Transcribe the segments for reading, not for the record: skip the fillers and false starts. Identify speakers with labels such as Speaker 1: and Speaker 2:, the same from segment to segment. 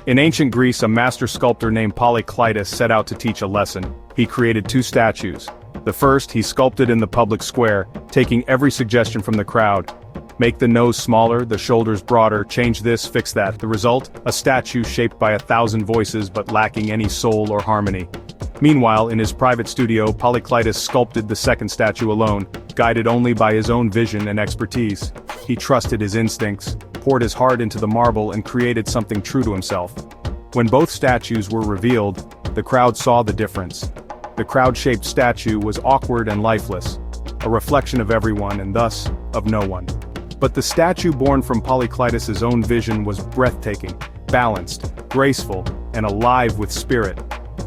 Speaker 1: In ancient Greece, a master sculptor named Polykleitos set out to teach a lesson. He created two statues. The first, he sculpted in the public square, taking every suggestion from the crowd. Make the nose smaller, the shoulders broader, change this, fix that. The result? A statue shaped by 1,000 voices but lacking any soul or harmony. Meanwhile, in his private studio, Polykleitos sculpted the second statue alone, guided only by his own vision and expertise. He trusted his instincts, poured his heart into the marble and created something true to himself. When both statues were revealed, the crowd saw the difference. The crowd-shaped statue was awkward and lifeless, a reflection of everyone and thus, of no one. But the statue born from Polykleitos' own vision was breathtaking, balanced, graceful, and alive with spirit.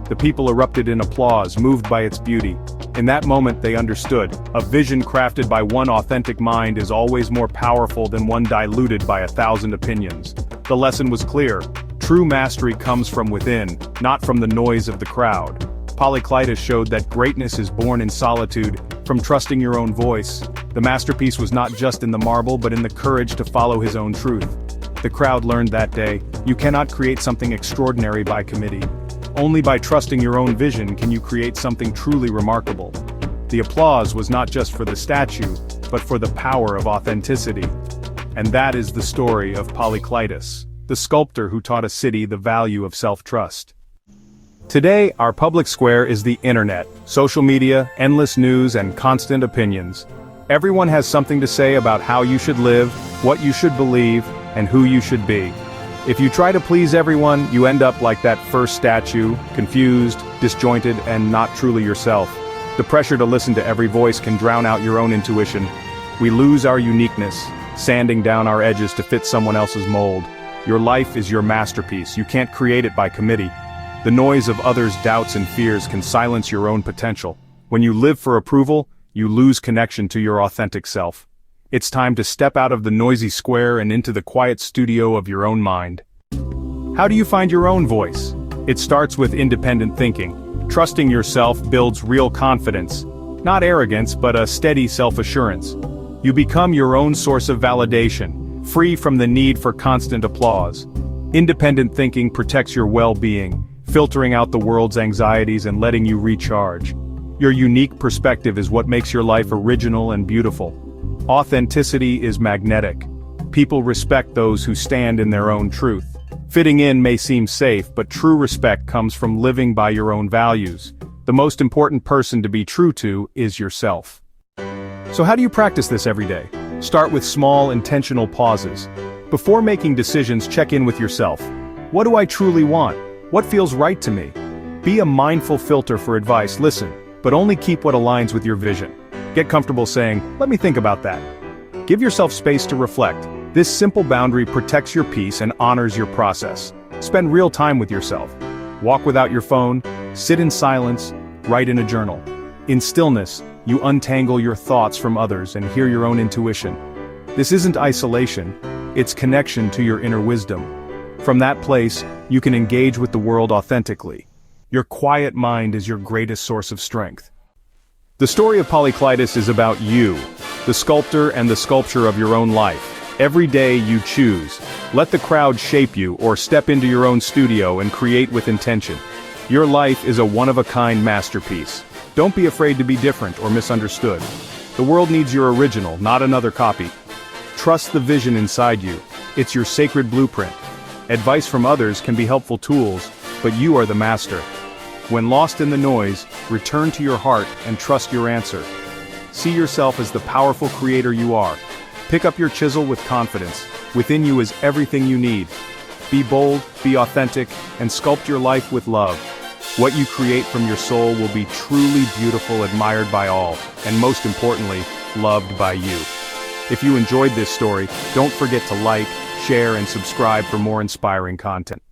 Speaker 1: The people erupted in applause, moved by its beauty. In that moment they understood, a vision crafted by one authentic mind is always more powerful than one diluted by 1,000 opinions. The lesson was clear. True mastery comes from within, not from the noise of the crowd. Polykleitos showed that greatness is born in solitude, from trusting your own voice. The masterpiece was not just in the marble but in the courage to follow his own truth. The crowd learned that day, you cannot create something extraordinary by committee. Only by trusting your own vision can you create something truly remarkable. The applause was not just for the statue, but for the power of authenticity. And that is the story of Polykleitos, the sculptor who taught a city the value of self-trust. Today, our public square is the internet, social media, endless news, and constant opinions. Everyone has something to say about how you should live, what you should believe, and who you should be. If you try to please everyone, you end up like that first statue, confused, disjointed, and not truly yourself. The pressure to listen to every voice can drown out your own intuition. We lose our uniqueness, sanding down our edges to fit someone else's mold. Your life is your masterpiece, you can't create it by committee. The noise of others' doubts and fears can silence your own potential. When you live for approval, you lose connection to your authentic self. It's time to step out of the noisy square and into the quiet studio of your own mind. How do you find your own voice? It starts with independent thinking. Trusting yourself builds real confidence. Not arrogance, but a steady self-assurance. You become your own source of validation, free from the need for constant applause. Independent thinking protects your well-being, filtering out the world's anxieties and letting you recharge. Your unique perspective is what makes your life original and beautiful. Authenticity is magnetic. People respect those who stand in their own truth. Fitting in may seem safe, but true respect comes from living by your own values. The most important person to be true to is yourself. So how do you practice this every day? Start with small, intentional pauses. Before making decisions, check in with yourself. What do I truly want? What feels right to me? Be a mindful filter for advice. Listen, but only keep what aligns with your vision. Get comfortable saying, "Let me think about that." Give yourself space to reflect. This simple boundary protects your peace and honors your process. Spend real time with yourself. Walk without your phone, sit in silence, write in a journal. In stillness, you untangle your thoughts from others and hear your own intuition. This isn't isolation, it's connection to your inner wisdom. From that place, you can engage with the world authentically. Your quiet mind is your greatest source of strength. The story of Polykleitos is about you, the sculptor and the sculpture of your own life. Every day you choose. Let the crowd shape you or step into your own studio and create with intention. Your life is a one-of-a-kind masterpiece. Don't be afraid to be different or misunderstood. The world needs your original, not another copy. Trust the vision inside you. It's your sacred blueprint. Advice from others can be helpful tools, but you are the master. When lost in the noise, return to your heart and trust your answer. See yourself as the powerful creator you are. Pick up your chisel with confidence. Within you is everything you need. Be bold, be authentic, and sculpt your life with love. What you create from your soul will be truly beautiful, admired by all, and most importantly, loved by you. If you enjoyed this story, don't forget to like, share, and subscribe for more inspiring content.